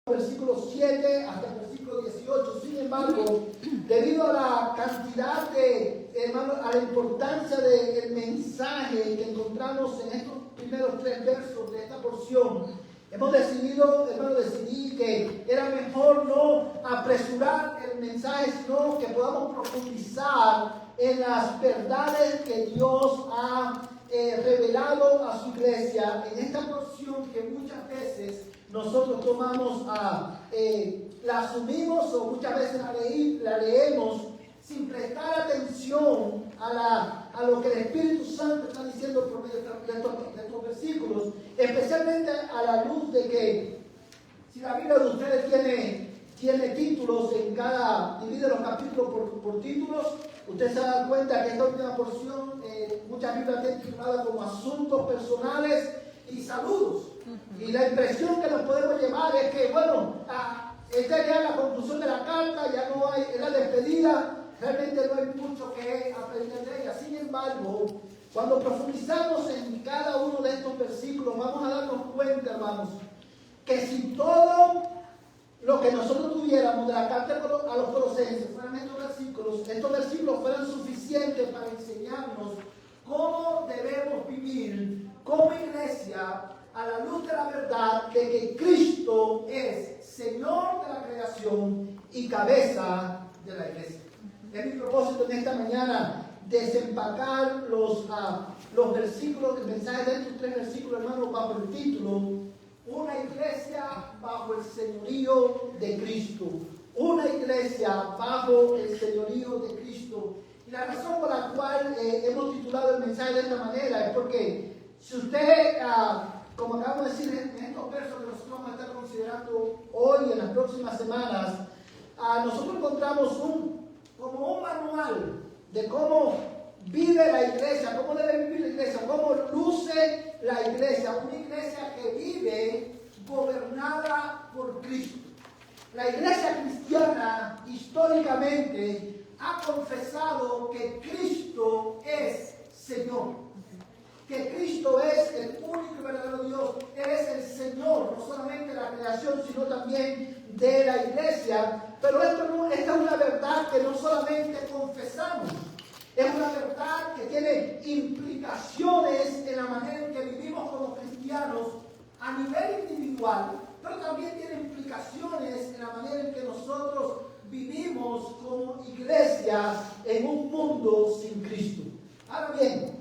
versículo 7 hasta el versículo 18. Sin embargo, debido a la cantidad de, hermanos, a la importancia del mensaje que encontramos en estos primeros 3 versos de esta porción, hemos decidido, hermanos, que era mejor no apresurar el mensaje, sino que podamos profundizar en las verdades que Dios ha revelado a su iglesia en esta porción que muchas veces nosotros tomamos, la asumimos o muchas veces la leemos sin prestar atención a lo que el Espíritu Santo está diciendo por medio de estos versículos, especialmente a la luz de que si la Biblia de ustedes tiene títulos divide los capítulos por títulos, ustedes se dan cuenta que esta última porción, muchas Biblias tienen titulada como asuntos personales y saludos. Y la impresión que nos podemos llevar es que, esta ya es la conclusión de la carta, ya no hay, es la despedida, realmente no hay mucho que aprender de ella. Sin embargo, cuando profundizamos en cada uno de estos versículos, vamos a darnos cuenta, hermanos, que si todo lo que nosotros tuviéramos de la carta a los Colosenses fueran estos versículos fueran suficientes para enseñarnos cómo debemos vivir como iglesia a la luz de la verdad de que Cristo es Señor de la creación y cabeza de la iglesia. Es mi propósito en esta mañana desempacar los versículos, el mensaje de estos 3 versículos, hermanos, bajo el título Una iglesia bajo el señorío de Cristo. Una iglesia bajo el señorío de Cristo. Y la razón por la cual hemos titulado el mensaje de esta manera es porque si usted, como acabamos de decir en estos versos que nosotros vamos a estar considerando hoy y en las próximas semanas, nosotros encontramos como un manual de cómo vive la iglesia, cómo debe vivir la iglesia, cómo luce la iglesia, una iglesia que vive gobernada por Cristo. La iglesia cristiana históricamente ha confesado que Cristo es Señor, que Cristo es el único y verdadero Dios, Él es el Señor, no solamente de la creación, sino también de la iglesia. Pero esta es una verdad que no solamente confesamos, es una verdad que tiene implicaciones en la manera en que vivimos como cristianos a nivel individual, pero también tiene implicaciones en la manera en que nosotros vivimos como iglesia en un mundo sin Cristo. Ahora bien,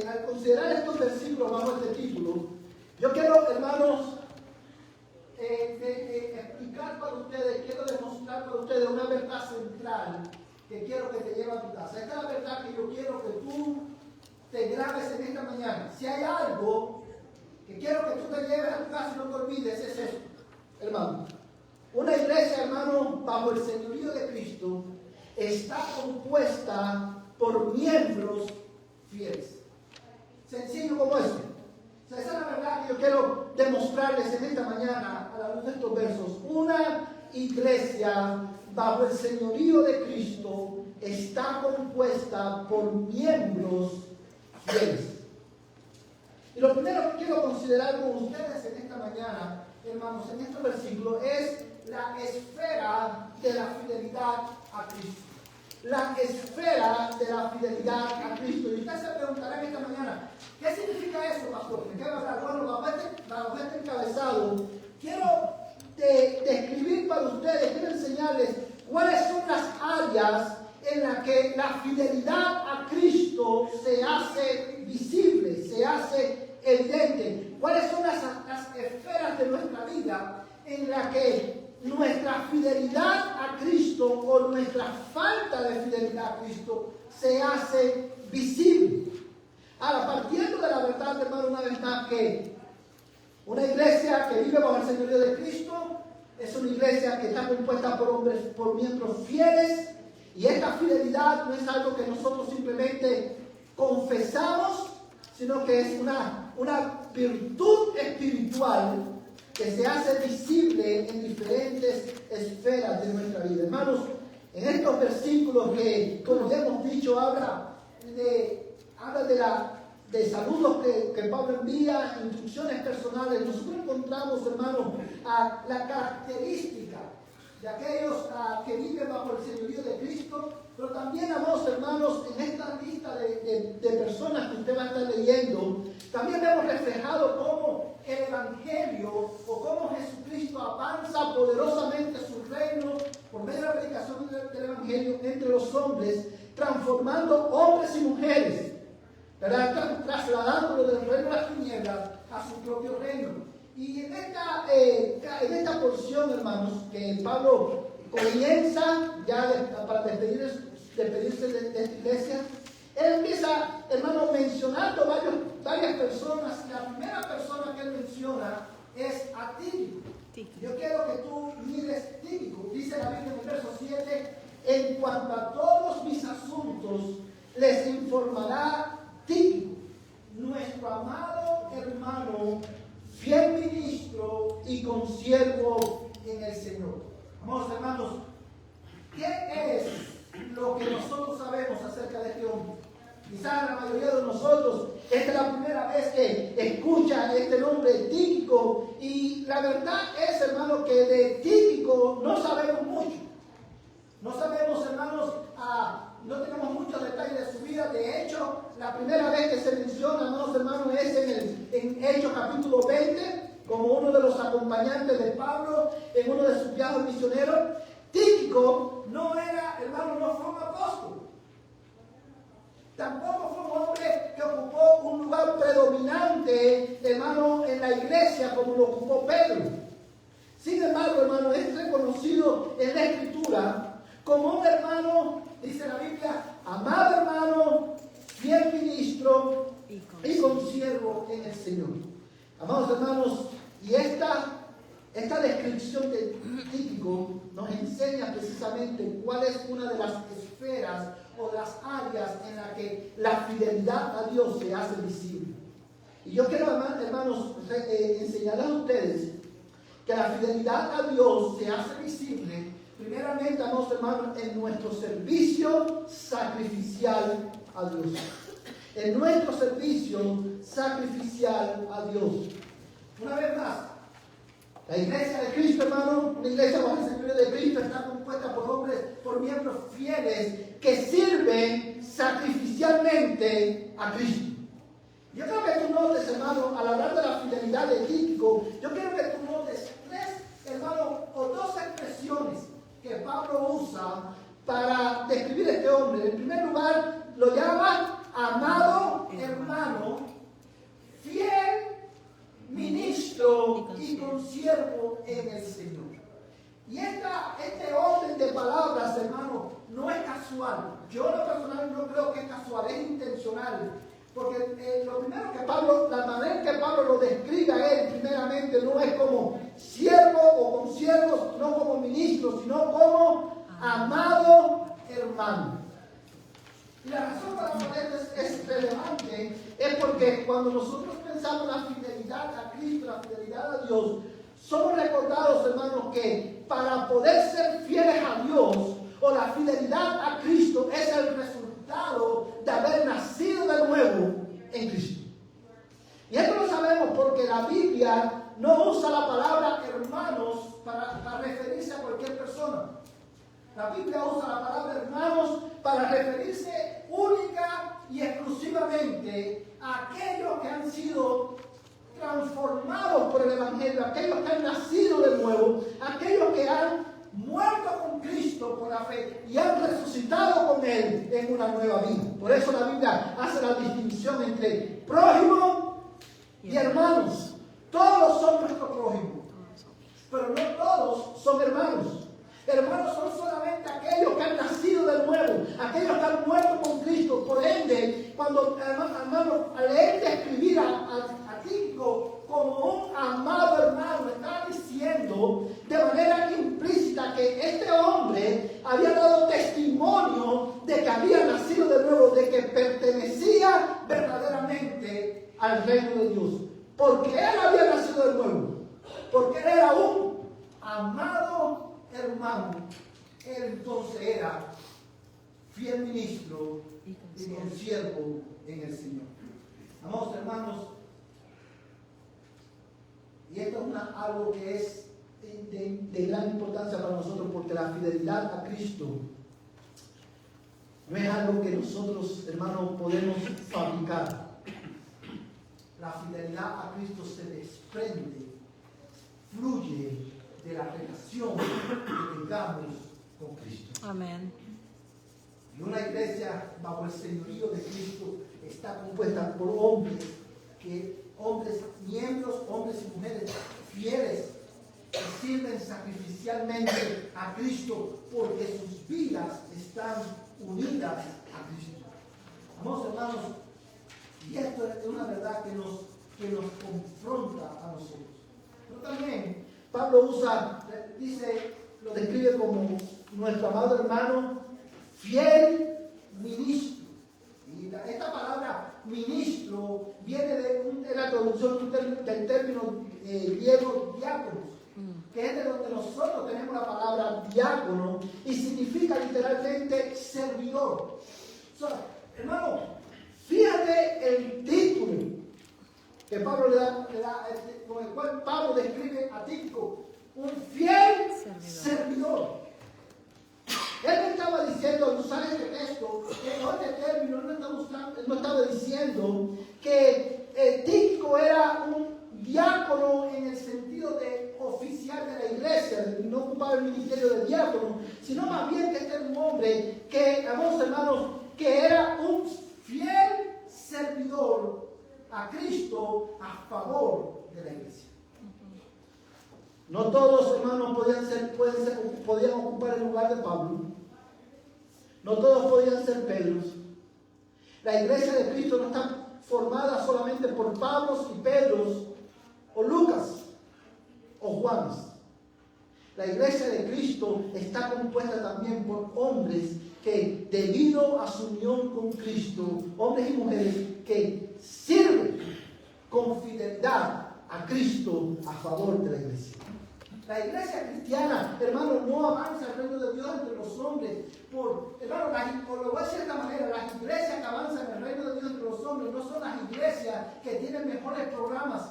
al considerar estos versículos bajo este título, yo quiero, hermanos, explicar para ustedes, quiero demostrar para ustedes una verdad central que quiero que te lleve a tu casa. Esta es la verdad que yo quiero que tú te grabes en esta mañana. Si hay algo que quiero que tú te lleves a tu casa y no te olvides, es esto, hermano. Una iglesia, hermano, bajo el señorío de Cristo, está compuesta por miembros fieles. Sencillo como eso. O sea, esa es la verdad que yo quiero demostrarles en esta mañana a la luz de estos versos. Una iglesia bajo el señorío de Cristo está compuesta por miembros fieles. Y lo primero que quiero considerar con ustedes en esta mañana, hermanos, en estos versículos, es la esfera de la fidelidad a Cristo. La esfera de la fidelidad a Cristo. Y usted se preguntará en esta mañana, ¿qué significa eso, pastor? ¿De qué va a hablar? Bueno, bajo este encabezado, quiero describir para ustedes, quiero enseñarles cuáles son las áreas en las que la fidelidad a Cristo se hace visible, se hace evidente. ¿Cuáles son las esferas de nuestra vida en las que nuestra fidelidad a Cristo o nuestra falta de fidelidad a Cristo se hace visible? Ahora, partiendo de la verdad, hermano, una vez más, que una iglesia que vive bajo el señorío de Cristo es una iglesia que está compuesta por miembros fieles, y esta fidelidad no es algo que nosotros simplemente confesamos, sino que es una virtud espiritual que se hace visible en diferentes esferas de nuestra vida. Hermanos, en estos versículos que, como ya hemos dicho, habla de de saludos que Pablo envía, instrucciones personales, nosotros encontramos, hermanos, la característica de aquellos que viven bajo el señorío de Cristo, pero también, amados hermanos, en esta lista de personas que usted va a estar leyendo, también vemos reflejado cómo el Evangelio o cómo Jesucristo avanza poderosamente su reino por medio de la predicación del Evangelio entre los hombres, transformando hombres y mujeres, ¿verdad? Trasladándolo del reino de las tinieblas a su propio reino. Y en esta porción, hermanos, que Pablo comienza ya para despedirse de esta iglesia, él empieza, hermanos, mencionando varias personas. La primera persona que él menciona es a Tíquico. Yo quiero que tú mires Tíquico. Dice la Biblia en el verso 7, en cuanto a todos mis asuntos, les informará Tíquico, nuestro amado hermano, fiel ministro y consiervo en el Señor. Amados hermanos, ¿qué es lo que nosotros sabemos acerca de este hombre? Quizás la mayoría de nosotros, esta es la primera vez que escucha este nombre Tíquico, y la verdad es, hermanos, que de Tíquico no sabemos mucho. No sabemos, hermanos, no tenemos muchos detalles de su vida. De hecho, la primera vez que se menciona, amados hermanos, es en Hechos capítulo 20, como uno de los acompañantes de Pablo en uno de sus viajes misioneros. Tíquico no era, hermano, no fue un apóstol. Tampoco fue un hombre que ocupó un lugar predominante, hermano, en la iglesia como lo ocupó Pedro. Sin embargo, hermano, es reconocido en la Escritura como un hermano, dice la Biblia, amado hermano, fiel ministro y consiervo en el Señor. Amados hermanos, y esta descripción de Tíquico nos enseña precisamente cuál es una de las esferas o de las áreas en las que la fidelidad a Dios se hace visible. Y yo quiero, hermanos, enseñarles a ustedes que la fidelidad a Dios se hace visible primeramente, amados hermanos, en nuestro servicio sacrificial a Dios. En nuestro servicio sacrificial a Dios. Una vez más, la iglesia de Cristo, hermano, una iglesia bajo el señorío de Cristo, está compuesta por hombres, por miembros fieles que sirven sacrificialmente a Cristo. Yo quiero que tú notes, hermano, al hablar de la fidelidad de Tíquico, yo quiero que tú notes tres, hermano, o dos expresiones que Pablo usa para describir a este hombre. En primer lugar, lo llama amado hermano, fiel ministro y consiervo en el Señor. Y este orden de palabras, hermano, no es casual. Yo, en lo personal, no creo que es casual, es intencional. Porque lo primero que Pablo, la manera en que Pablo lo describe a él, primeramente, no es como siervo o consiervo, no como ministro, sino como amado hermano. Y la razón para poner es relevante es porque cuando nosotros pensamos en la fidelidad a Cristo, la fidelidad a Dios, somos recordados, hermanos, que para poder ser fieles a Dios o la fidelidad a Cristo es el resultado de haber nacido de nuevo en Cristo. Y esto lo sabemos porque la Biblia no usa la palabra hermanos para referirse a cualquier persona. La Biblia usa la palabra hermanos para referirse única y exclusivamente a aquellos que han sido transformados por el Evangelio, aquellos que han nacido de nuevo, aquellos que han muerto con Cristo por la fe y han resucitado con Él en una nueva vida. Por eso la Biblia hace la distinción entre prójimo y hermanos. Todos son nuestros prójimos, pero no todos son hermanos. Hermanos son solamente aquellos que han nacido de nuevo, aquellos que han muerto con Cristo. Por ende, cuando, hermanos, al leer de escribir a Tíquico como un amado hermano, está diciendo de manera implícita que este hombre había dado testimonio de que había nacido de nuevo, de que pertenecía verdaderamente al reino de Dios. Porque él había nacido de nuevo, porque él era un amado hermano, él entonces era fiel ministro y consiervo en el Señor. Amados hermanos, y esto es algo que es de gran importancia para nosotros, porque la fidelidad a Cristo no es algo que nosotros, hermanos, podemos fabricar. La fidelidad a Cristo se desprende, fluye de la relación que tengamos con Cristo. Amén. Y una iglesia bajo el señorío de Cristo está compuesta por hombres, miembros, hombres y mujeres fieles, que sirven sacrificialmente a Cristo porque sus vidas están unidas a Cristo. Amados hermanos, y esto es una verdad que nos confronta a nosotros. Pero también Pablo lo describe como nuestro amado hermano, fiel ministro. Y esta palabra ministro viene de la traducción del término griego diáconos, que es de donde nosotros tenemos la palabra diácono y significa literalmente servidor. Hermano, fíjate el título que Pablo le da, con el cual Pablo describe a Tíquico, un fiel servidor. Él me estaba diciendo al usar este texto, que en este término no estaba diciendo que Tíquico era un diácono en el sentido de oficial de la iglesia, no ocupaba el ministerio de diácono, sino más bien que este era un hombre que, amados hermanos, que era un fiel servidor a Cristo a favor de la iglesia. No todos, hermanos, podían ocupar el lugar de Pablo. No todos podían ser Pedros. La iglesia de Cristo no está formada solamente por Pablos y Pedros, o Lucas, o Juanes. La iglesia de Cristo está compuesta también por hombres que, debido a su unión con Cristo, hombres y mujeres que sirven con fidelidad a Cristo a favor de la iglesia. La iglesia cristiana, hermano, no avanza el reino de Dios entre los hombres. Lo voy a decir de esta manera, las iglesias que avanzan el reino de Dios entre los hombres no son las iglesias que tienen mejores programas.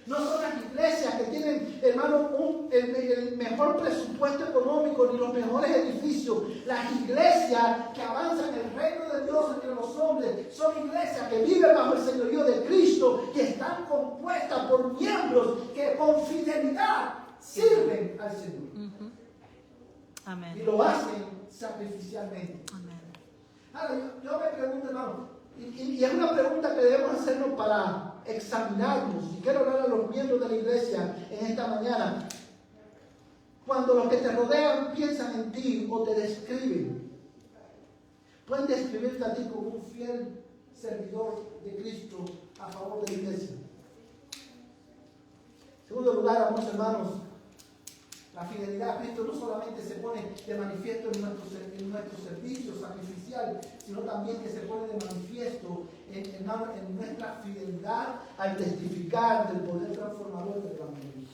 No son las iglesias que tienen, hermano, el mejor presupuesto económico ni los mejores edificios. Las iglesias que avanzan el reino de Dios entre los hombres son iglesias que viven bajo el señorío de Cristo, que están compuestas por miembros que con fidelidad sirven al Señor. Amén. Y lo hacen sacrificialmente. Amén. Ahora, yo me pregunto, hermano, y es una pregunta que debemos hacernos para examinarnos. Y quiero hablar a los miembros de la iglesia en esta mañana. Cuando los que te rodean piensan en ti o te describen, pueden describirte a ti como un fiel servidor de Cristo a favor de la iglesia. En segundo lugar, amados hermanos, la fidelidad a Cristo no solamente se pone de manifiesto en nuestro servicio sacrificial, sino también que se pone de manifiesto en nuestra fidelidad al testificar del poder transformador del Evangelio.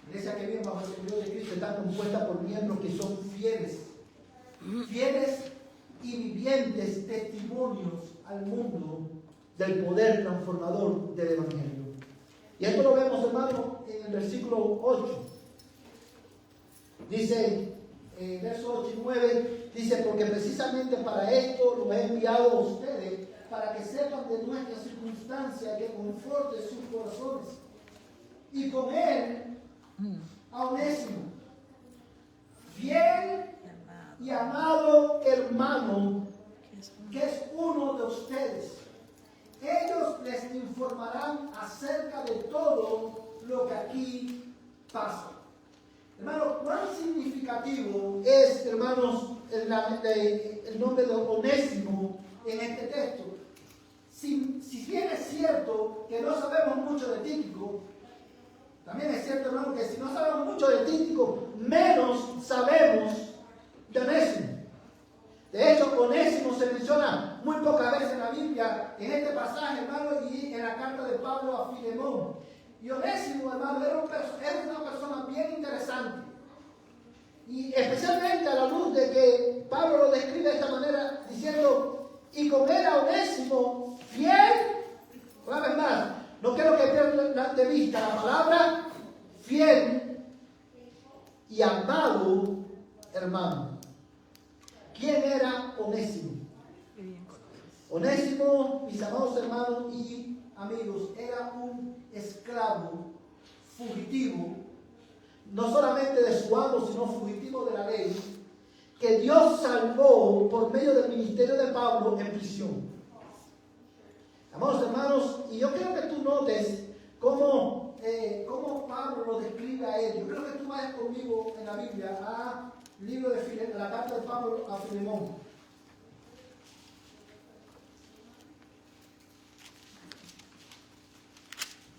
La iglesia que vive bajo el señorío de Cristo está compuesta por miembros que son fieles y vivientes testimonios al mundo del poder transformador del Evangelio. Y esto lo vemos, hermano, en el versículo 8. Dice, versos 8 y 9, dice, porque precisamente para esto lo he enviado a ustedes, para que sepan de nuestra circunstancia, que conforte sus corazones. Y con él, a Onésimo, fiel y amado hermano, que es uno de ustedes. Ellos les informarán acerca de todo lo que aquí pasa. Hermanos, ¿cuán significativo es, hermanos, el nombre de Onésimo en este texto? Si bien es cierto que no sabemos mucho de Tíquico, también es cierto, hermano, que si no sabemos mucho de Tíquico, menos sabemos de Onésimo. De hecho, Onésimo se menciona muy pocas veces en la Biblia, en este pasaje, hermano, y en la carta de Pablo a Filemón. Y Onésimo, hermano, era una persona bien interesante. Y especialmente a la luz de que Pablo lo describe de esta manera, diciendo, y con él a Onésimo, fiel, una vez más, no quiero que pierdan de vista la palabra fiel y amado hermano. ¿Quién era Onésimo? Onésimo, mis amados hermanos y amigos, era un esclavo fugitivo, no solamente de su amo, sino fugitivo de la ley, que Dios salvó por medio del ministerio de Pablo en prisión. Amados hermanos, y yo quiero que tú notes cómo Pablo lo describe a él. Yo creo que tú vayas conmigo en la Biblia al libro de la carta de Pablo a Filemón.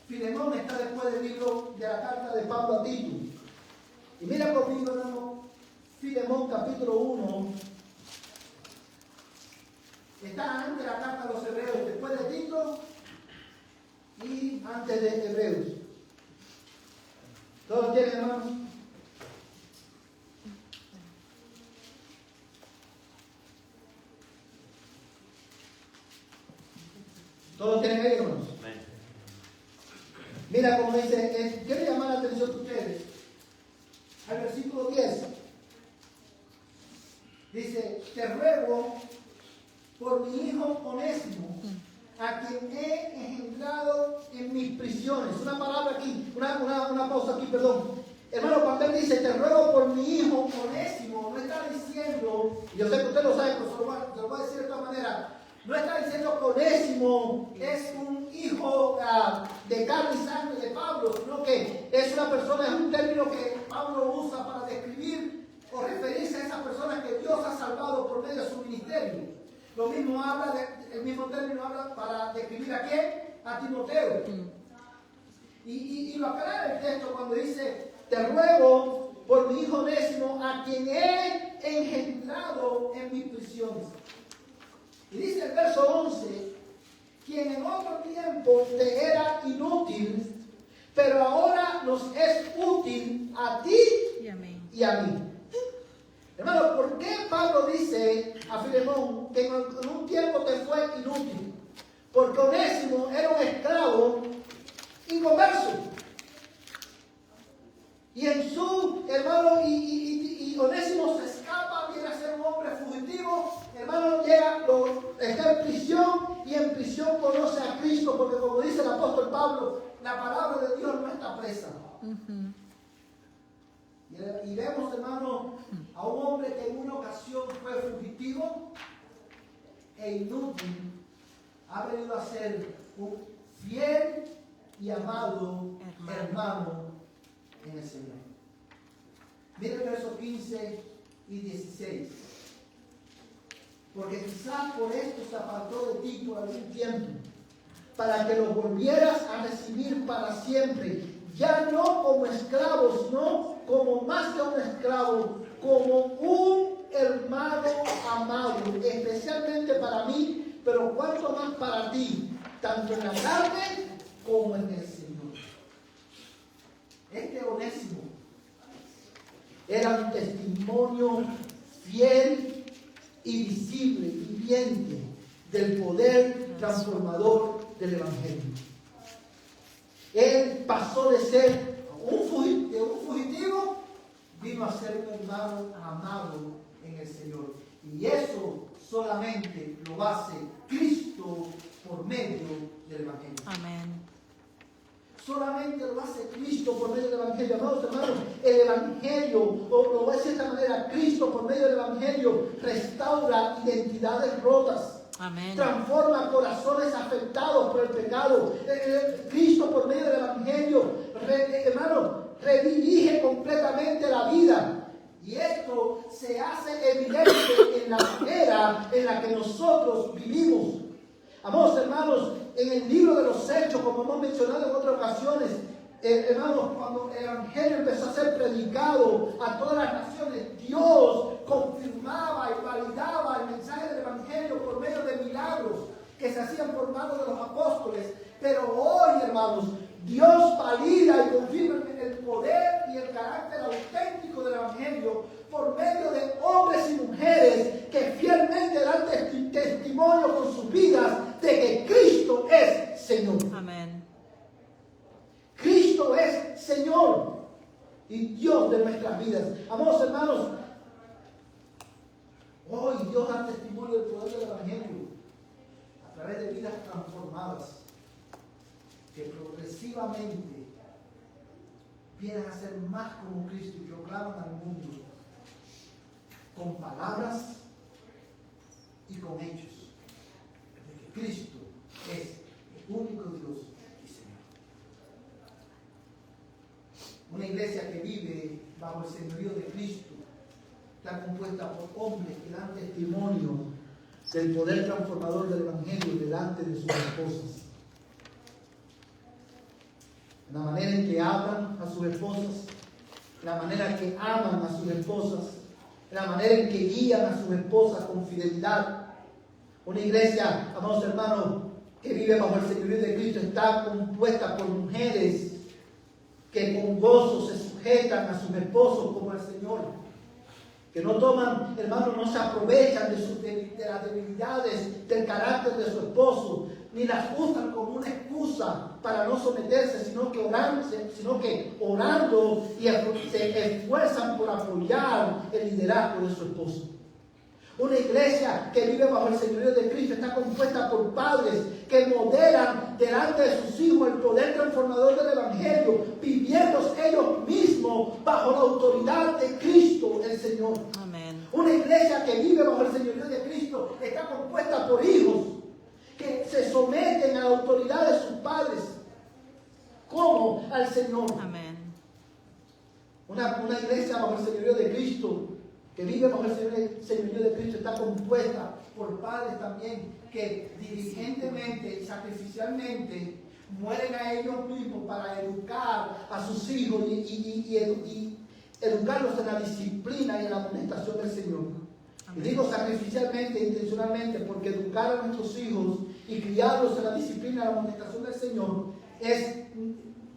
Filemón está después del libro de la carta de Pablo a Tito. Y mira conmigo, hermano, Filemón capítulo 1. Está antes de la carta a los Hebreos, después de Tito y antes de Hebreos. ¿Todos tienen, hermanos? ¿Todos tienen ahí, hermanos? Mira como dice, quiero llamar la atención de ustedes al versículo 10. Dice, te ruego por mi hijo Onésimo, a quien he engendrado en mis prisiones. Una palabra aquí, una pausa aquí, perdón. Hermano, cuando él dice, te ruego por mi hijo Onésimo, no está diciendo, y yo sé que usted lo sabe, pero se lo voy a decir de esta manera, no está diciendo que Onésimo es un hijo de carne y sangre de Pablo, sino que es una persona, es un término que Pablo usa para describir o referirse a esas personas que Dios ha salvado por medio de su ministerio. Lo mismo el mismo término habla para describir a quién, a Timoteo. Y lo aclara el texto cuando dice, te ruego por mi hijo Onésimo, a quien he engendrado en mis prisiones. Y dice el verso 11, quien en otro tiempo te era inútil, pero ahora nos es útil a ti y a mí. Hermano, ¿por qué Pablo dice a Filemón que en un tiempo te fue inútil? Porque Onésimo era un esclavo inconverso. Y en su, hermano, y Onésimo se escapa, viene a ser un hombre fugitivo, hermano, está en prisión y en prisión conoce a Cristo, porque como dice el apóstol Pablo, la palabra de Dios no está presa. Y vemos, hermano, a un hombre que en una ocasión fue fugitivo e inútil, ha venido a ser un fiel y amado hermano en el Señor. Miren el verso 15 y 16. Porque quizás por esto se apartó de ti por algún tiempo, para que lo volvieras a recibir para siempre, ya no como esclavo, sino como más que un esclavo, como un hermano amado, especialmente para mí, pero cuanto más para ti, tanto en la carne como en el Señor. Este Onésimo era un testimonio fiel y visible, viviente, del poder transformador del Evangelio. Él pasó de ser un fugitivo, vino a ser un hermano amado en el Señor. Y eso solamente lo hace Cristo por medio del Evangelio. Amén. Solamente lo hace Cristo por medio del Evangelio. Amados hermanos, el Evangelio, o lo voy a decir de esta manera, Cristo por medio del Evangelio restaura identidades rotas. Amén. Transforma corazones afectados por el pecado. Cristo por medio del Evangelio, hermano, redirige completamente la vida. Y esto se hace evidente en la manera en la que nosotros vivimos. Amados hermanos, en el libro de los Hechos, como hemos mencionado en otras ocasiones, hermanos, cuando el Evangelio empezó a ser predicado a todas las naciones, Dios confirmaba y validaba el mensaje del Evangelio por medio de milagros que se hacían por manos de los apóstoles. Pero hoy, hermanos, Dios valida y confirma el poder y el carácter auténtico del Evangelio por medio de hombres y mujeres que fielmente dan testimonio con sus vidas de que Cristo es Señor. Amén. Cristo es Señor y Dios de nuestras vidas. Amados hermanos, hoy Dios da testimonio del poder del Evangelio a través de vidas transformadas que progresivamente vienen a ser más como Cristo y proclaman al mundo con palabras y con hechos de que Cristo es el único Dios y Señor. Una iglesia que vive bajo el señorío de Cristo está compuesta por hombres que dan testimonio del poder transformador del Evangelio delante de sus esposas. La manera en que hablan a sus esposas, la manera en que aman a sus esposas, la manera en que guían a sus esposas con fidelidad. Una iglesia, amados hermanos, que vive bajo el señorío de Cristo está compuesta por mujeres que con gozo se sujetan a sus esposos como al Señor. Que no toman, hermanos, no se aprovechan de las debilidades del carácter de su esposo, ni las usan como una excusa para no someterse, sino que orando y se esfuerzan por apoyar el liderazgo de su esposo. Una iglesia que vive bajo el señorío de Cristo está compuesta por padres que modelan delante de sus hijos el poder transformador del Evangelio, viviendo ellos mismos bajo la autoridad de Cristo el Señor. Amén. Una iglesia que vive bajo el señorío de Cristo está compuesta por hijos que se someten a la autoridad de sus padres como al Señor. Amén. Una iglesia bajo el señorío de Cristo, que vive bajo el señorío de Cristo, está compuesta por padres también que diligentemente y sacrificialmente mueren a ellos mismos para educar a sus hijos y educarlos en la disciplina y en la amonestación del Señor. Y digo sacrificialmente e intencionalmente porque educar a nuestros hijos y criarlos en la disciplina y en la amonestación del Señor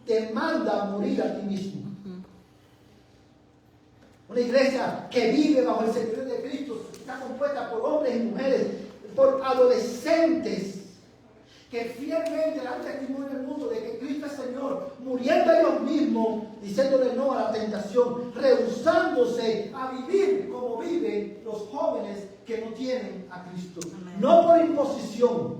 te manda a morir a ti mismo. Una iglesia que vive bajo el señorío de Cristo está compuesta por hombres y mujeres, por adolescentes que fielmente dan testimonio al mundo de que Cristo es Señor, muriendo ellos mismos, diciéndole no a la tentación, rehusándose a vivir como viven los jóvenes que no tienen a Cristo. Amén. No por imposición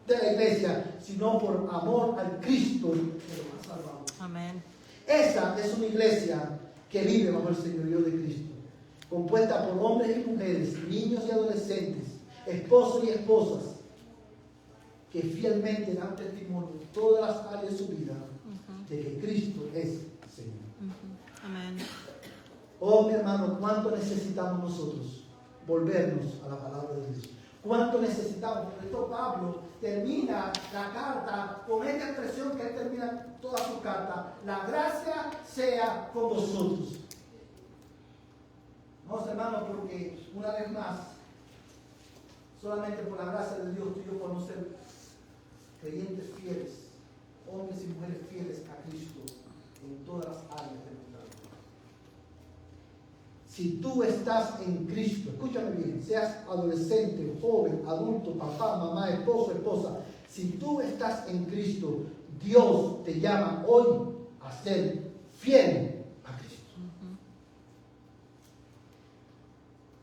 de la iglesia, sino por amor al Cristo que los ha salvado. Amén. Esa es una iglesia que vive bajo el señorío de Cristo, compuesta por hombres y mujeres, niños y adolescentes, esposos y esposas, que fielmente dan testimonio en todas las áreas de su vida de que Cristo es Señor. Amén. Oh, mi hermano, ¿cuánto necesitamos nosotros volvernos a la palabra de Dios? ¿Cuánto necesitamos? Por esto Pablo termina la carta con esta expresión que él termina toda su carta: la gracia sea con vosotros. Vamos, hermanos, porque una vez más, solamente por la gracia de Dios tú y yo podemos ser creyentes fieles, hombres y mujeres fieles a Cristo en todas las áreas de nuestra vida. Si tú estás en Cristo, escúchame bien, seas adolescente, joven, adulto, papá, mamá, esposo, esposa, si tú estás en Cristo, Dios te llama hoy a ser fiel a Cristo.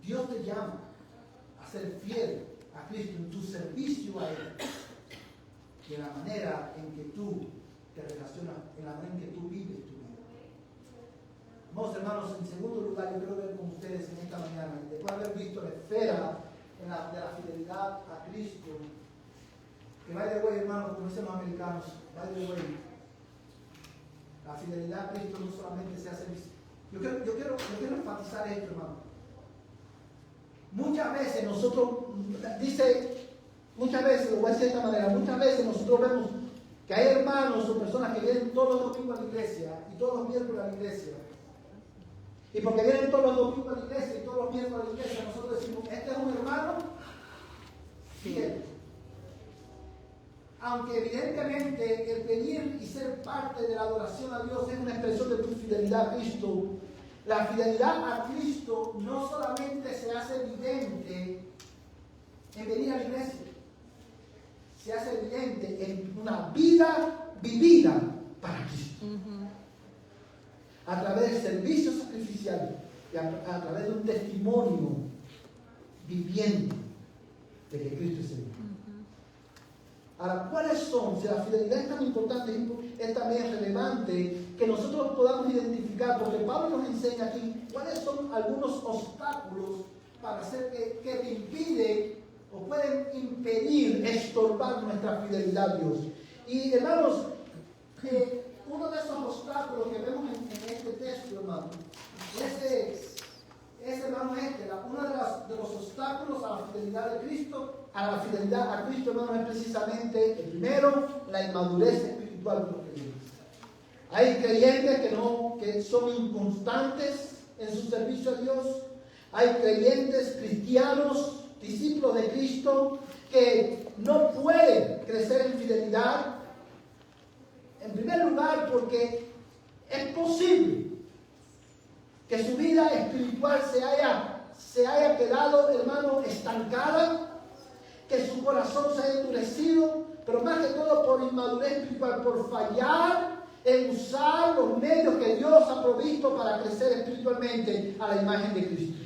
Dios te llama a ser fiel a Cristo en tu servicio a Él y en la manera en que tú te relacionas, en la manera en que tú vives tu vida. Vamos, hermanos, en segundo lugar, yo quiero ver con ustedes en esta mañana, después de haber visto la esfera de la fidelidad a Cristo, que by the way, hermanos, como dicen los americanos, by the way, la fidelidad a Cristo no solamente se hace visible. Yo quiero enfatizar esto, hermano. Muchas veces nosotros, muchas veces, lo voy a decir de esta manera, muchas veces nosotros vemos que hay hermanos o personas que vienen todos los domingos a la iglesia y todos los miércoles a la iglesia. Y porque vienen todos los domingos a la iglesia y todos los miércoles a la iglesia, nosotros decimos, este es un hermano fiel. Aunque evidentemente el venir y ser parte de la adoración a Dios es una expresión de tu fidelidad a Cristo, La fidelidad a Cristo no solamente se hace evidente en venir a la iglesia, se hace evidente en una vida vivida para Cristo. A través del servicio sacrificial y a través de un testimonio viviendo de que Cristo es Señor. Ahora, ¿cuáles son? Si la fidelidad es tan importante, es también relevante que nosotros podamos identificar, porque Pablo nos enseña aquí cuáles son algunos obstáculos para hacer que te impide o pueden impedir, estorbar nuestra fidelidad a Dios. Y hermanos, uno de esos obstáculos que vemos en este texto, hermano, hermano, uno de los obstáculos a la fidelidad de Cristo, a la fidelidad a Cristo, hermano, es precisamente, el primero, la inmadurez espiritual de los creyentes. Hay creyentes que son inconstantes en su servicio a Dios. Hay creyentes cristianos, discípulos de Cristo, que no pueden crecer en fidelidad. En primer lugar, porque es posible que su vida espiritual se haya quedado, hermano, estancada, que su corazón se haya endurecido, pero más que todo por inmadurez espiritual, por fallar en usar los medios que Dios ha provisto para crecer espiritualmente a la imagen de Cristo.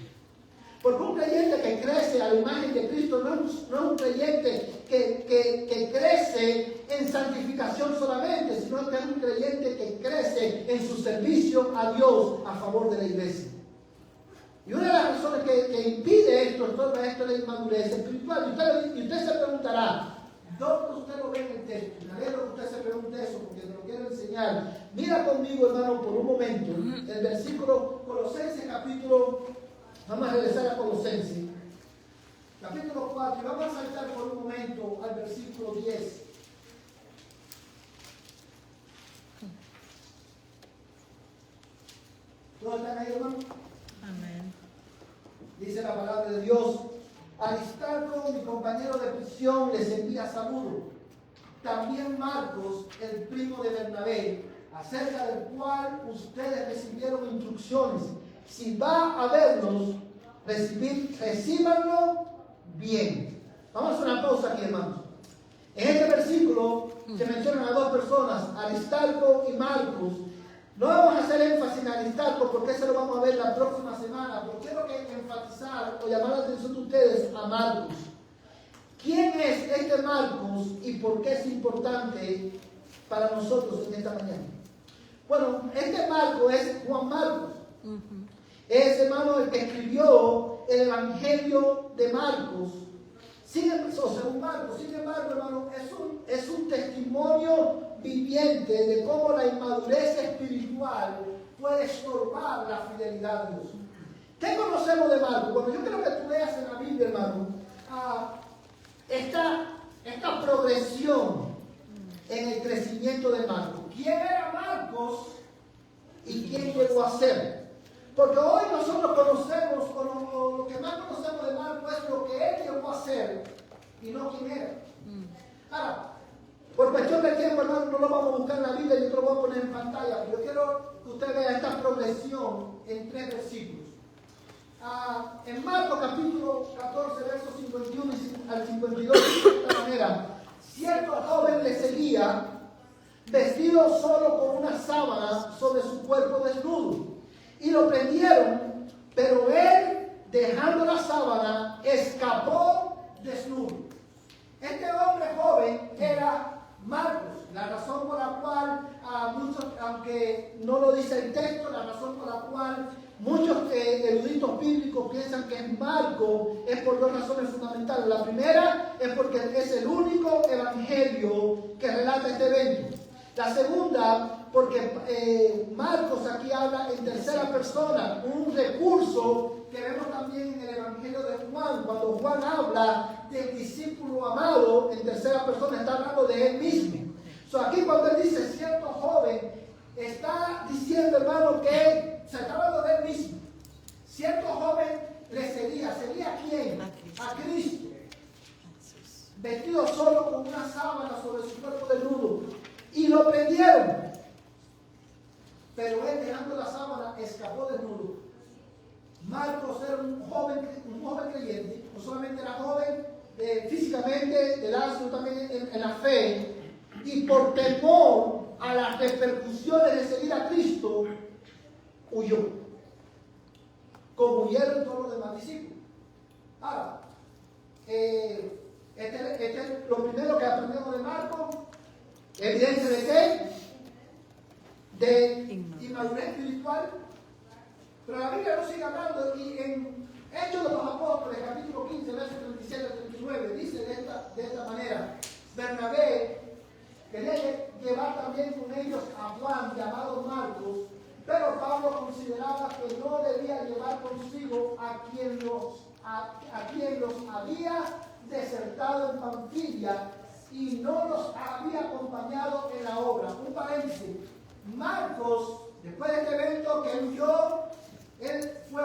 Porque un creyente que crece a la imagen de Cristo no es un creyente que crece en santificación solamente, sino que es un creyente que crece en su servicio a Dios a favor de la iglesia. Y una de las razones que impide esto, estorba esto, es la inmadurez espiritual. Y usted se preguntará, ¿dónde usted lo ve en el texto? Me alegro que usted se pregunte eso porque te lo quiero enseñar. Mira conmigo, hermano, por un momento, el versículo Colosenses capítulo. Vamos a regresar a Colosenses, capítulo 4, y vamos a saltar por un momento al versículo 10. ¿Todos están ahí, hermano? Amén. Dice la palabra de Dios: Aristarco, mi compañero de prisión, les envía saludo. También Marcos, el primo de Bernabé, acerca del cual ustedes recibieron instrucciones. Si va a verlos, recíbanlo bien. Vamos a hacer una pausa aquí, hermanos. En este versículo se mencionan a dos personas, Aristarco y Marcos. No vamos a hacer énfasis en Aristarco porque eso lo vamos a ver la próxima semana, pero quiero enfatizar o llamar la atención de ustedes a Marcos. ¿Quién es este Marcos y por qué es importante para nosotros en esta mañana? Bueno, este Marcos es Juan Marcos. Es, hermano, el que escribió el Evangelio de Marcos. Según Marcos, sin embargo, hermano, es un testimonio viviente de cómo la inmadurez espiritual puede estorbar la fidelidad a Dios. ¿Qué conocemos de Marcos? Bueno, yo creo que tú veas en la Biblia, hermano, esta progresión en el crecimiento de Marcos. ¿Quién era Marcos y quién llegó a ser? Porque hoy nosotros conocemos, o lo que más conocemos de Marcos es lo que él llegó a ser y no quién era. Ahora, por cuestión de tiempo, hermano, no lo vamos a buscar en la Biblia, yo te lo voy a poner en pantalla, pero yo quiero que usted vea esta progresión en 3 versículos. En Marcos capítulo 14, versos 51 al 52, de esta manera: cierto joven le seguía, vestido solo con una sábana sobre su cuerpo desnudo. Y lo prendieron, pero él, dejando la sábana, escapó desnudo. Este hombre joven era Marcos. La razón por la cual muchos, aunque no lo dice el texto, la razón por la cual muchos eruditos bíblicos piensan que es Marcos es por 2 razones fundamentales. La primera es porque es el único evangelio que relata este evento. La segunda, porque Marcos aquí habla en tercera persona, un recurso que vemos también en el Evangelio de Juan. Cuando Juan habla del discípulo amado en tercera persona, está hablando de él mismo. Aquí cuando él dice cierto joven, está diciendo, hermano, que se está hablando de él mismo. Cierto joven le seguía. ¿Seguía a quién? A Cristo. Vestido solo con una sábana sobre su cuerpo desnudo. Y lo prendieron. pero él, dejando la sábana, escapó desnudo. Marcos era un joven creyente, no solamente era joven físicamente, de edad, sino también en la fe, y por temor a las repercusiones de seguir a Cristo, huyó, como huyeron todos los demás discípulos. Ahora, este es lo primero que aprendemos de Marcos. ¿Evidencia de qué? De inmadurez espiritual. Pero la Biblia no sigue hablando, y en Hechos de los Apóstoles, capítulo 15, versos 37 al 39, dice de esta manera: Bernabé quería llevar también con ellos a Juan, llamado Marcos, pero Pablo consideraba que no debía llevar consigo a quien los había desertado en Panfilia y no los había acompañado en la obra. Un paréntesis: Marcos, después de este evento que huyó, él fue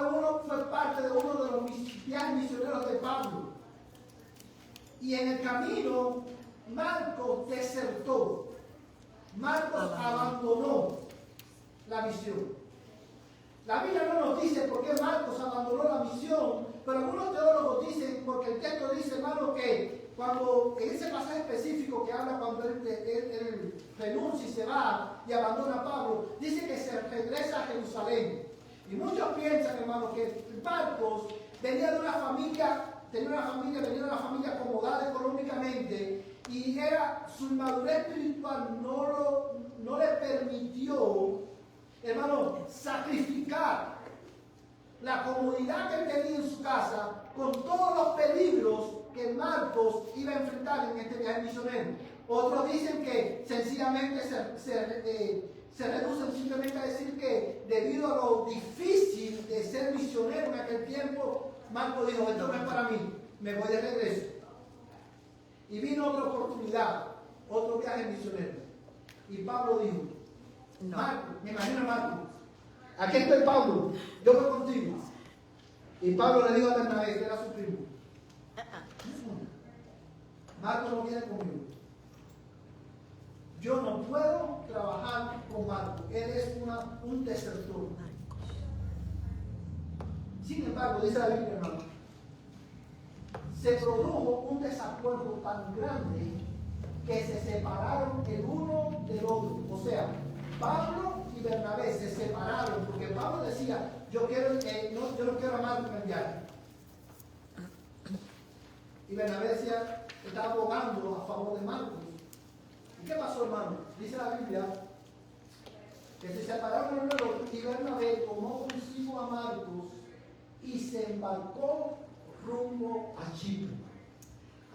parte de uno de los viajes misioneros de Pablo. Y en el camino, Marcos desertó. Marcos abandonó la misión. La Biblia no nos dice por qué Marcos abandonó la misión, pero algunos teólogos dicen, porque el texto dice, hermano, que cuando en ese pasaje específico que habla cuando él renuncia y se va y abandona a Pablo, dice que se regresa a Jerusalén. Y muchos piensan, hermano, que Marcos venía de una familia, venía de una familia acomodada económicamente, y su inmadurez espiritual no le permitió, hermano, sacrificar la comodidad que él tenía en su casa con todos los peligros que Marcos iba a enfrentar en este viaje misionero. Otros dicen que sencillamente se reducen simplemente a decir que debido a lo difícil de ser misionero en aquel tiempo, Marcos dijo: esto no es para mí, me voy de regreso. Y vino otra oportunidad, otro viaje misionero. Y Pablo dijo: no. Marcos, me imagino a Marcos, aquí estoy, Pablo, yo voy contigo. Y Pablo le dijo a Bernabé, que era su primo: Marcos no viene conmigo. Yo no puedo trabajar con Marcos. Él es un desertor. Sin embargo, dice la Biblia, hermano, se produjo un desacuerdo tan grande que se separaron el uno del otro. O sea, Pablo y Bernabé se separaron porque Pablo decía: yo no quiero a Marcos en el viaje. Y Bernabé decía, estaba abogando a favor de Marcos. ¿Y qué pasó, hermano? Dice la Biblia que se separaron el uno y Bernabé tomó consigo a Marcos y se embarcó rumbo a Chipre.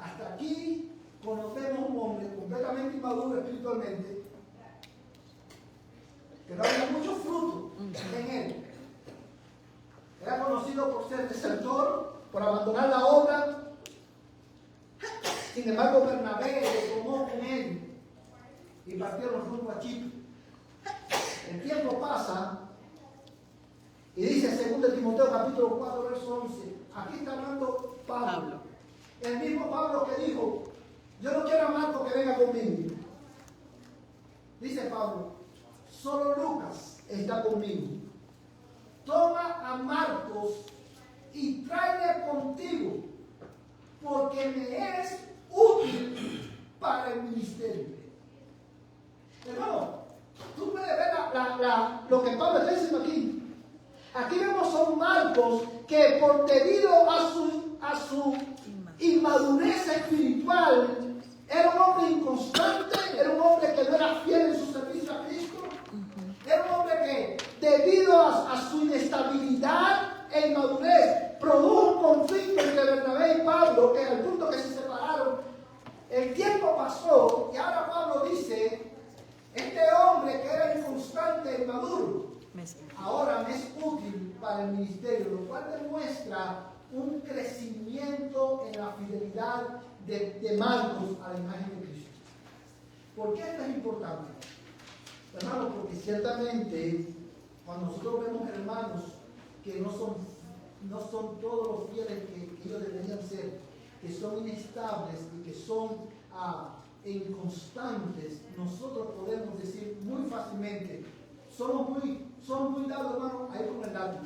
Hasta aquí conocemos un hombre completamente inmaduro espiritualmente, que no había mucho fruto en él. Era conocido por ser desertor, por abandonar la obra. Sin embargo, Bernabé lo tomó con él y partieron rumbo a Chipre. El tiempo pasa y dice 2 Timoteo capítulo 4, verso 11. Aquí está hablando Pablo. El mismo Pablo que dijo: yo no quiero a Marcos que venga conmigo. Dice Pablo: solo Lucas está conmigo. Toma a Marcos y tráele contigo, porque me es útil para el ministerio. Hermano, tú puedes ver lo que Pablo está diciendo aquí. Aquí vemos a un Marcos que debido a su inmadurez espiritual, era un hombre inconstante, era un hombre que no era fiel en su servicio a Cristo. Era un hombre que, debido a su inestabilidad e inmadurez, produjo un conflicto entre Bernabé y Pablo, que al punto que se separaron. El tiempo pasó y ahora Pablo dice: este hombre que era inconstante e inmaduro, ahora me es útil para el ministerio, lo cual demuestra un crecimiento en la fidelidad de Marcos a la imagen de Cristo. ¿Por qué esto es importante? Hermano, porque ciertamente cuando nosotros vemos hermanos que no son todos los fieles que ellos deberían ser, que son inestables y que son inconstantes, nosotros podemos decir muy fácilmente: somos muy dados, hermano, ahí con el látigo.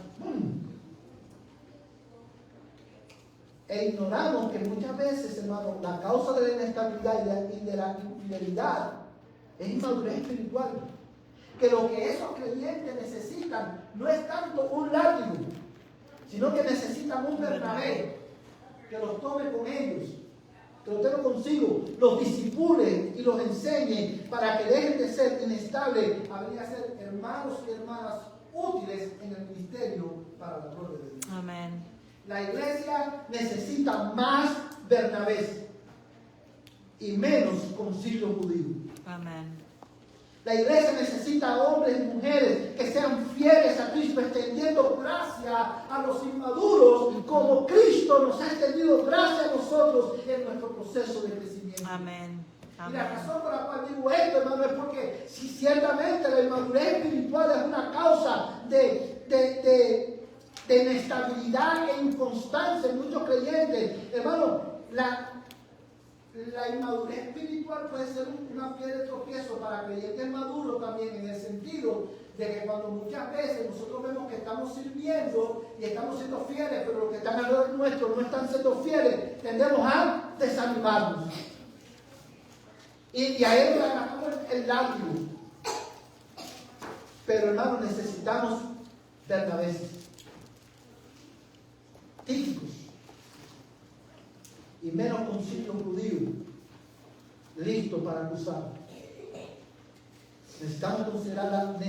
E ignoramos que muchas veces, hermano, la causa de la inestabilidad y de la infidelidad es inmadurez espiritual. Que lo que esos creyentes necesitan no es tanto un látigo, sino que necesitan un Bernabé que los tome con ellos, que los tenga consigo, los disipule y los enseñe para que dejen de ser inestables, a venir a ser hermanos y hermanas útiles en el ministerio para la gloria de Dios. Amén. La iglesia necesita más Bernabés y menos concilio judío. Amén. La iglesia necesita hombres y mujeres que sean fieles a Cristo, extendiendo gracia a los inmaduros, como Cristo nos ha extendido gracia a nosotros en nuestro proceso de crecimiento. Amén. Y la razón por la cual digo esto, hermano, es porque si ciertamente la inmadurez espiritual es una causa de inestabilidad e inconstancia en muchos creyentes, hermano, la inmadurez espiritual puede ser una piedra de tropiezo para creyentes maduros también, en el sentido de que cuando muchas veces nosotros vemos que estamos sirviendo y estamos siendo fieles, pero los que están alrededor nuestro no están siendo fieles, tendemos a desanimarnos. Y a él le agarramos el látigo. Pero hermanos, necesitamos Bernabés, típicos y menos concilio judío, listo para acusar. Necesitamos considerarla,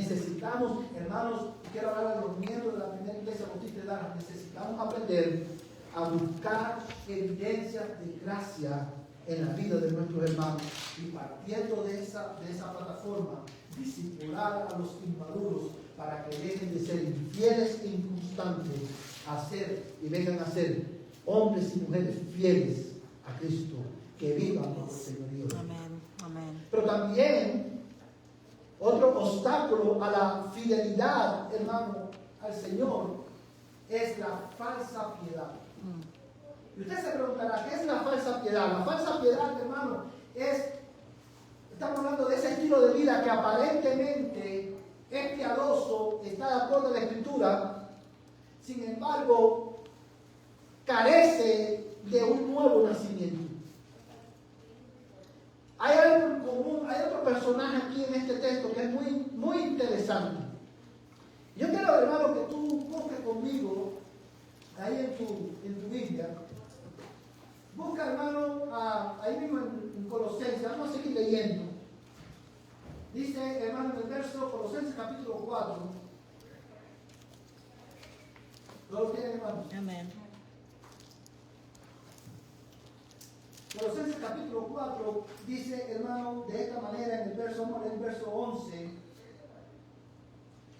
hermanos, quiero hablar de los miembros de la primera iglesia bautista, necesitamos aprender a buscar evidencias de gracia en la vida de nuestros hermanos y partiendo de esa plataforma, discipular a los inmaduros para que dejen de ser infieles e inconstantes y vengan a ser hombres y mujeres fieles a Cristo, que vivan por el señorío. Amén. Amén. Pero también otro obstáculo a la fidelidad, hermano, al Señor es la falsa piedad. Y usted se preguntará, ¿qué es la falsa piedad? La falsa piedad, hermano, estamos hablando de ese estilo de vida que aparentemente es piadoso, está de acuerdo a la Escritura, sin embargo, carece de un nuevo nacimiento. Hay algo en común, hay otro personaje aquí en este texto que es muy, muy interesante. Yo quiero, hermano, que tú busques conmigo, ahí en tu Biblia, busca, hermano, ahí mismo en Colosenses, vamos a seguir leyendo. Dice, hermano, en el verso, Colosenses capítulo 4. ¿Lo tienen, hermano? Amén. Colosenses capítulo 4 dice, hermano, de esta manera en el verso 11,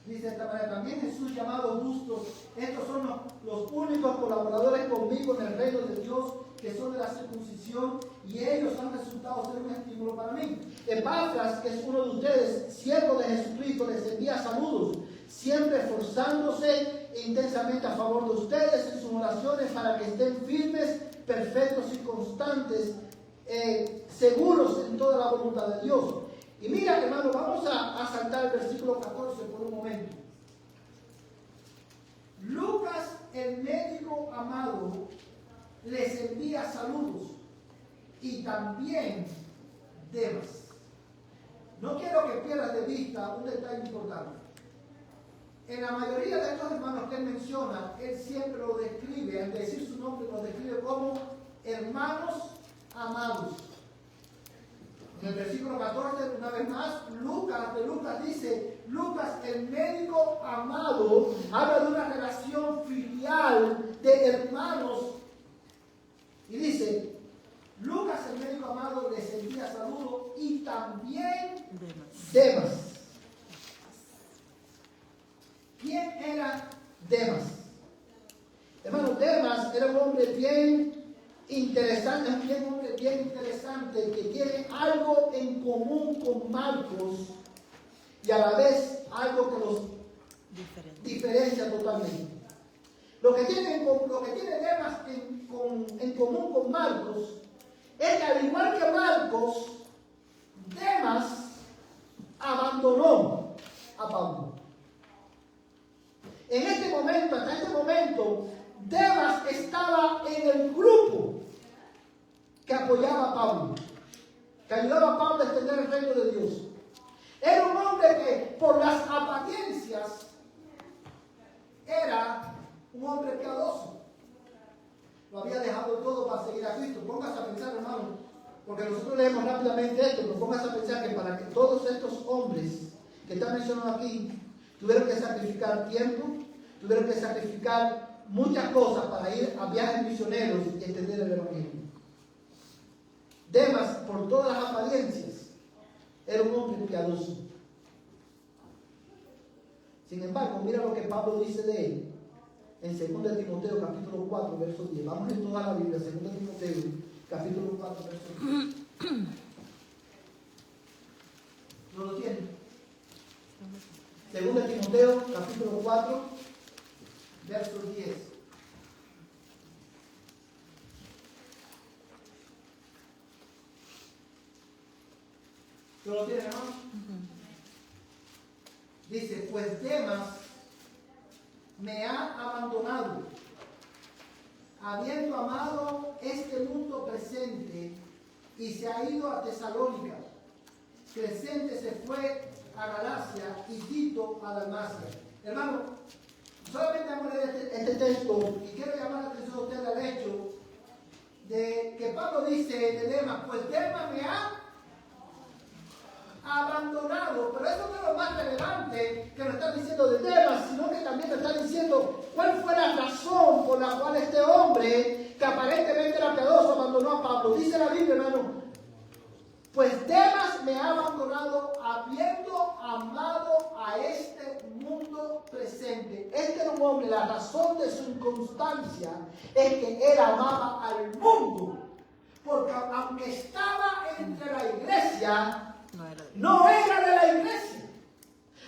dice de esta manera: también Jesús, llamado justos, estos son los únicos colaboradores conmigo en el reino de Dios, que son de la circuncisión, y ellos han resultado ser un estímulo para mí. Epafras, que es uno de ustedes, siervo de Jesucristo, les envía saludos, siempre esforzándose intensamente a favor de ustedes en sus oraciones para que estén firmes, perfectos y constantes, seguros en toda la voluntad de Dios. Y mira, hermano, vamos a saltar el versículo 14 por un momento. Lucas, el médico amado, les envía saludos, y también Demas. No quiero que pierdas de vista un detalle importante. En la mayoría de estos hermanos que él menciona, él siempre lo describe, al decir su nombre, lo describe como hermanos amados. En el versículo 14, una vez más, Lucas dice, Lucas, el médico amado, habla de una relación filial de hermanos. Y dice, Lucas, el médico amado, les envía saludos, y también Demas. ¿Quién era Demas? Hermano, Demas era un hombre bien interesante, un hombre bien interesante, que tiene algo en común con Marcos y a la vez algo que los diferencia totalmente. Lo que tiene Demas en común con Marcos es que, al igual que Marcos, Demas abandonó a Pablo. En este momento, hasta este momento, Demas estaba en el grupo que apoyaba a Pablo, que ayudaba a Pablo a extender el reino de Dios. Era un hombre que por las apariencias era un hombre piadoso. Lo había dejado todo para seguir a Cristo. Póngase a pensar, hermano, porque nosotros leemos rápidamente esto, pero póngase a pensar que para que todos estos hombres que están mencionados aquí tuvieron que sacrificar tiempo, tuvieron que sacrificar muchas cosas para ir a viajes misioneros y extender el evangelio. Demas, por todas las apariencias, era un hombre piadoso. Sin embargo, mira lo que Pablo dice de él en 2 Timoteo capítulo 4, verso 10. Vamos en toda la Biblia, 2 Timoteo capítulo 4, verso 10. ¿No lo tienen? 2 Timoteo capítulo 4, verso 10. ¿No lo tienen, hermano? Dice, pues Demas me ha abandonado, habiendo amado este mundo presente, y se ha ido a Tesalónica. Crescente se fue a Galacia y Tito a Dalmacia. Hermano, solamente vamos a leer este texto y quiero llamar la atención a usted al hecho de que Pablo dice de Demas, pues Demas me ha abandonado, pero eso no es lo más relevante que nos está diciendo de Demas, sino que también nos está diciendo cuál fue la razón por la cual este hombre, que aparentemente era piadoso, abandonó a Pablo. Dice la Biblia, hermano, pues Demas me ha abandonado habiendo amado a este mundo presente. Este era un hombre, la razón de su inconstancia es que él amaba al mundo, porque aunque estaba entre la iglesia, no era de la iglesia.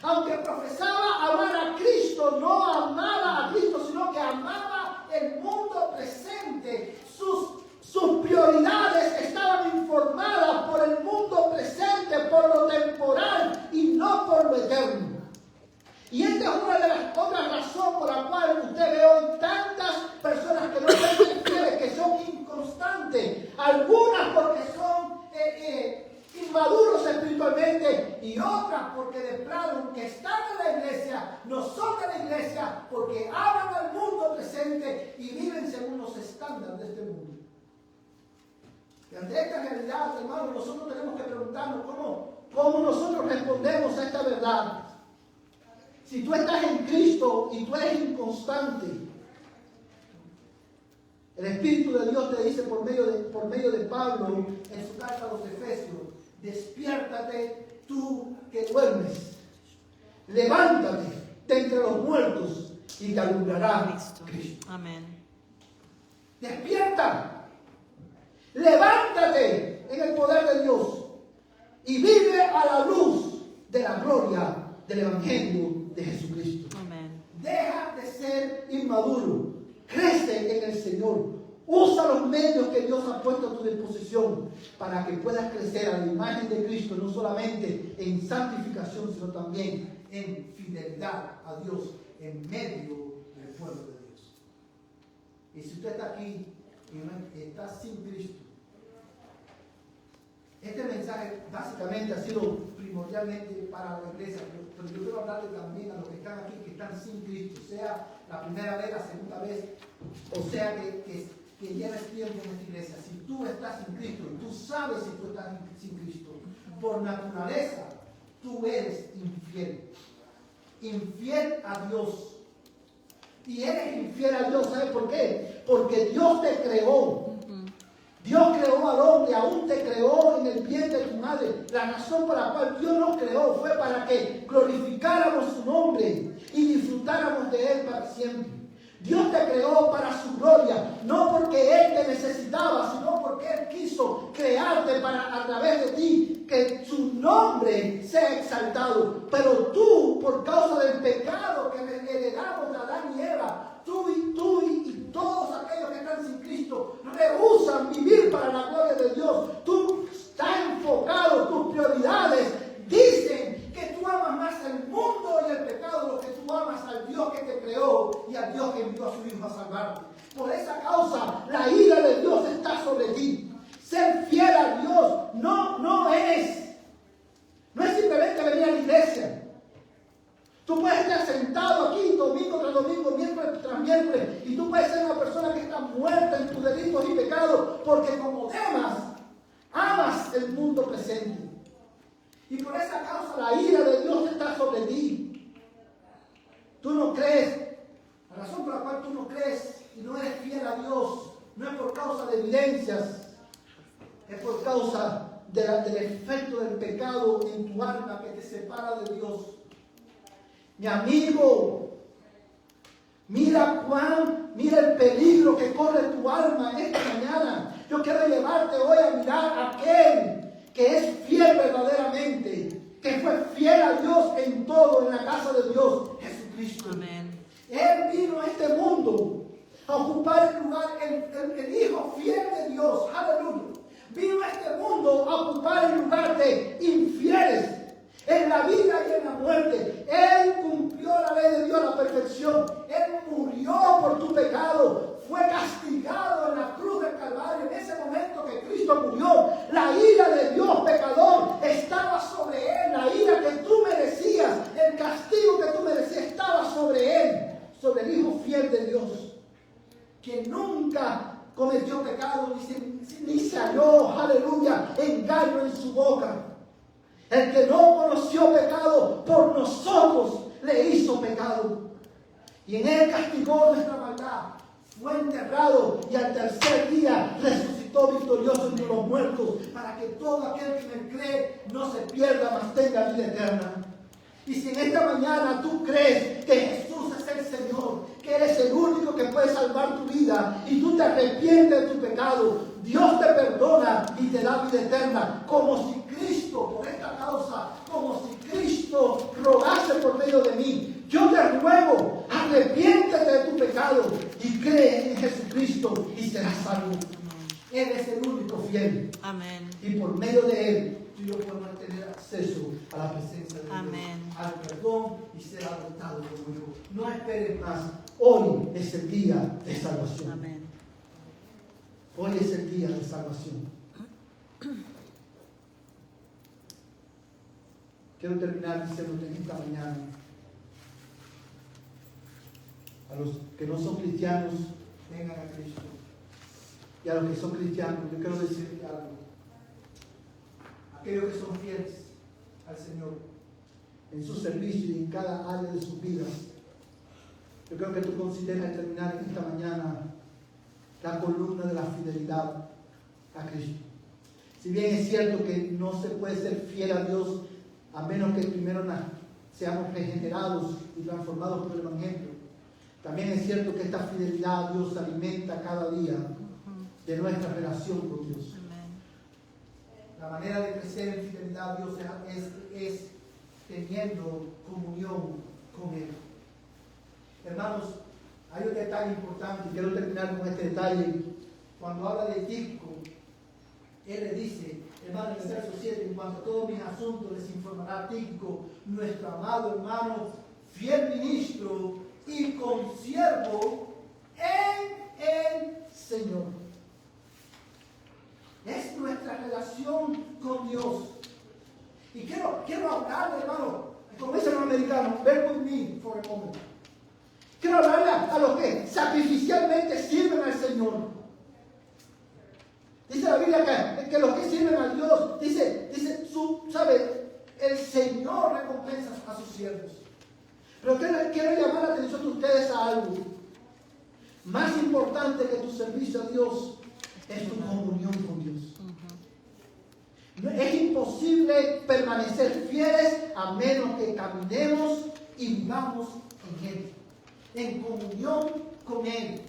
Aunque profesaba amar a Cristo, no amaba a Cristo, sino que amaba el mundo presente. Sus prioridades estaban informadas por el mundo presente, por lo temporal y no por lo eterno. Y esta es una de las otras razones por la cual usted ve hoy tantas personas que no son fieles, que son inconstantes. Algunas porque son inmaduros espiritualmente y otras porque de plano, aunque están en la iglesia, no son de la iglesia porque aman al mundo presente y viven según los estándares de este mundo. Y ante esta realidad, hermanos, nosotros tenemos que preguntarnos cómo nosotros respondemos a esta verdad. Si tú estás en Cristo y tú eres inconstante, el Espíritu de Dios te dice por medio de Pablo en su carta a los Efesios, despiértate tú que duermes, levántate de entre los muertos y te alumbrará Cristo. Amén. Despierta, levántate en el poder de Dios y vive a la luz de la gloria del Evangelio de Jesucristo. Amén. Deja de ser inmaduro, crece en el Señor. Usa los medios que Dios ha puesto a tu disposición para que puedas crecer a la imagen de Cristo, no solamente en santificación, sino también en fidelidad a Dios en medio del pueblo de Dios. Y si usted está aquí y está sin Cristo, este mensaje básicamente ha sido primordialmente para la iglesia, pero yo quiero hablarle también a los que están aquí, que están sin Cristo, sea la primera vez, la segunda vez, o sea que lleves tiempo en esta iglesia. Si tú estás sin Cristo y tú sabes si tú estás sin Cristo, por naturaleza tú eres infiel. Infiel a Dios. Y eres infiel a Dios, ¿sabes por qué? Porque Dios te creó. Dios creó al hombre, aún te creó en el vientre de tu madre. La razón por la cual Dios nos creó fue para que glorificáramos su nombre y disfrutáramos de Él para siempre. Dios te creó para su gloria, no porque Él te necesitaba, sino porque Él quiso crearte para a través de ti, que su nombre sea exaltado. Pero tú, por causa del pecado que heredamos de Adán y Eva, tú y todos aquellos que están sin Cristo, rehúsan vivir para la gloria de Dios. Tú estás enfocado, tus prioridades dicen que tú amas más el mundo Tú puedes estar sentado aquí domingo tras domingo, miércoles tras miércoles, y tú puedes ser una persona que está muerta en tus delitos y pecados, porque como amas el mundo presente. Y por esa causa la ira de Dios está sobre ti. Tú no crees. La razón por la cual tú no crees y no eres fiel a Dios no es por causa de evidencias, es por causa del efecto del pecado en tu alma que te separa de Dios. Mi amigo, mira el peligro que corre tu alma esta mañana. Yo quiero llevarte hoy a mirar a aquel que es fiel verdaderamente, que fue fiel a Dios en todo, en la casa de Dios, Jesucristo. Amén. Él vino a este mundo a ocupar el lugar, el Hijo fiel de Dios, aleluya. Vino a este mundo a ocupar el lugar de infieles en la vida y en la muerte. Él cumplió la ley de Dios a la perfección. Él murió por tu pecado. Fue castigado en la cruz del Calvario. En ese momento que Cristo murió, la ira de Dios pecador estaba sobre él. La ira que tú merecías, el castigo que tú merecías estaba sobre él, sobre el Hijo fiel de Dios, que nunca cometió pecado ni se halló, aleluya, engaño en su boca. El que no conoció pecado, por nosotros le hizo pecado. Y en él castigó nuestra maldad. Fue enterrado y al tercer día resucitó victorioso entre los muertos, para que todo aquel que me cree no se pierda, mas tenga vida eterna. Y si en esta mañana tú crees que Jesús es el Señor, que eres el único que puede salvar tu vida, y tú te arrepientes de tu pecado, Dios te perdona y te da vida eterna, como si Cristo, por esta causa, como si Cristo rogase por medio de mí. Yo te ruego, arrepiéntete de tu pecado y cree en Jesucristo y serás salvo. Él es el único fiel. Amén. Y por medio de Él, tú y yo podemos tener acceso a la presencia de Dios, Amén. al perdón y ser adoptado como hijo. No esperes más. Hoy es el día de salvación. Amén. Hoy es el día de salvación. Quiero terminar diciéndote en esta mañana, a los que no son cristianos, vengan a Cristo. Y a los que son cristianos, yo quiero decirles algo. Aquellos que son fieles al Señor en su servicio y en cada área de sus vidas, yo creo que tú consideras terminar en esta mañana la columna de la fidelidad a Cristo. Si bien es cierto que no se puede ser fiel a Dios a menos que primero seamos regenerados y transformados por el Evangelio, también es cierto que esta fidelidad a Dios se alimenta cada día de nuestra relación con Dios. La manera de crecer en fidelidad a Dios es teniendo comunión con Él. Hermanos, hay un detalle importante y quiero terminar con este detalle. Cuando habla de Tíquico, él le dice, hermano, en el verso 7, en cuanto a todos mis asuntos les informará Tíquico, nuestro amado hermano, fiel ministro y consiervo en el Señor. Es nuestra relación con Dios. Y quiero hablarle, hermano, como dicen los americanos, bear with me for a moment. Quiero hablarle a los que sacrificialmente sirven al Señor. Dice la Biblia que los que sirven a Dios, dice, ¿sabe? El Señor recompensa a sus siervos. Pero quiero llamar la atención de ustedes a algo. Más importante que tu servicio a Dios es tu comunión con Dios. Es imposible permanecer fieles a menos que caminemos y vivamos en Él, en comunión con Él.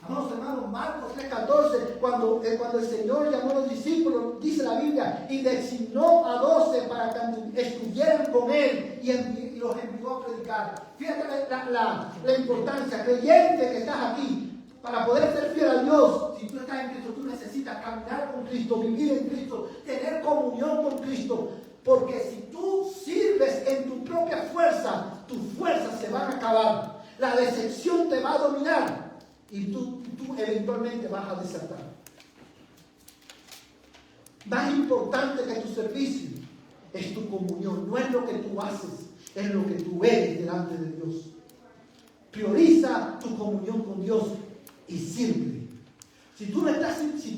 Amados hermanos, Marcos 3:14, cuando el Señor llamó a los discípulos, dice la Biblia, y designó a 12 para que estuvieran con Él y los envió a predicar. Fíjate la importancia, creyente que estás aquí. Para poder ser fiel a Dios, si tú estás en Cristo, tú necesitas caminar con Cristo, vivir en Cristo, tener comunión con Cristo. Porque si tú sirves en tu propia fuerza, tus fuerzas se van a acabar. La decepción te va a dominar y tú eventualmente vas a desertar. Más importante que tu servicio es tu comunión, no es lo que tú haces, en lo que tú eres delante de Dios. Prioriza tu comunión con Dios y sirve. Si tú eres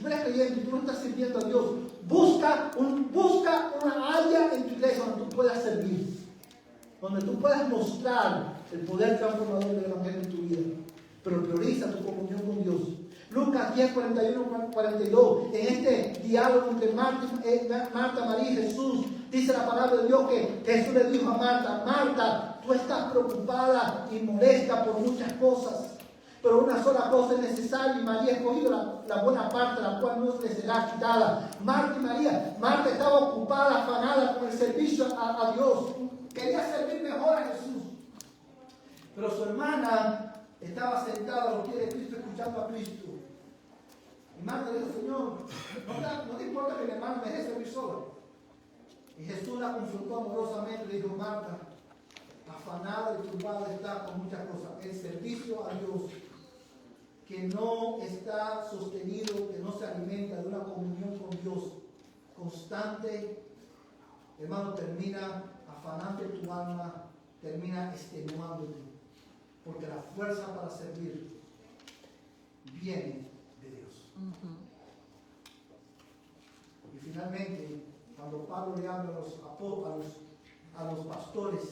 creyente y tú no estás sirviendo a Dios, busca una área en tu iglesia donde tú puedas servir, donde tú puedas mostrar el poder transformador del Evangelio en tu vida. Pero prioriza tu comunión con Dios. Lucas 10, 41, 42. En este diálogo entre Marta, María y Jesús, dice la palabra de Dios que Jesús le dijo a Marta: Marta, tú estás preocupada y molesta por muchas cosas, pero una sola cosa es necesaria, y María ha escogido la buena parte, la cual no le será quitada. Marta estaba ocupada, afanada con el servicio a Dios. Quería servir mejor a Jesús. Pero su hermana estaba sentada a los pies de Cristo, escuchando a Cristo. Y Marta le dijo: Señor, ¿no te importa que mi hermana me deje servir sola? Y Jesús la confrontó amorosamente y le dijo: Marta, afanada y turbada está con muchas cosas. El servicio a Dios, que no está sostenido, que no se alimenta de una comunión con Dios constante, hermano, termina afanando tu alma, termina extenuándote, porque la fuerza para servir viene de Dios. Y finalmente, cuando Pablo le habla a los pastores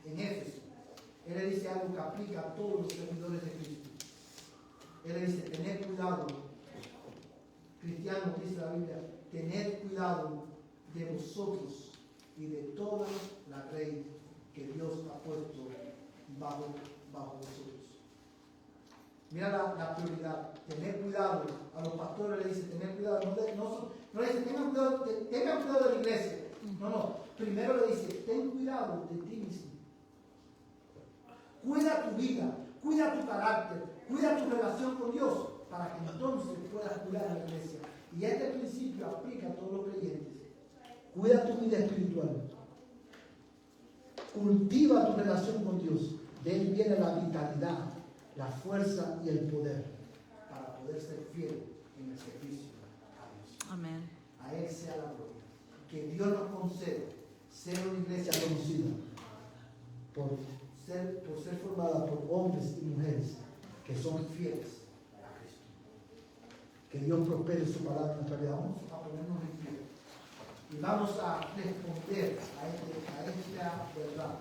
en Éfeso, él le dice algo que aplica a todos los servidores de Cristo. Él le dice: tened cuidado, cristianos, dice la Biblia, tened cuidado de vosotros y de toda la ley que Dios ha puesto bajo vosotros. Mira la prioridad: tener cuidado. A los pastores le dice: tener cuidado. No le dice: tengan cuidado de la iglesia. No. Primero le dice: ten cuidado de ti mismo. Cuida tu vida, cuida tu carácter, cuida tu relación con Dios, para que entonces puedas cuidar a la iglesia. Y este principio aplica a todos los creyentes. Cuida tu vida espiritual. Cultiva tu relación con Dios. De él viene la vitalidad, la fuerza y el poder para poder ser fiel en el servicio a Dios. Amén. A Él sea la gloria. Que Dios nos conceda ser una iglesia conocida por ser formada por hombres y mujeres que son fieles a Cristo. Que Dios prospere su palabra en nuestra vida. Vamos a ponernos en pie y vamos a responder a esta verdad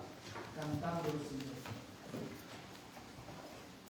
cantando el Señor.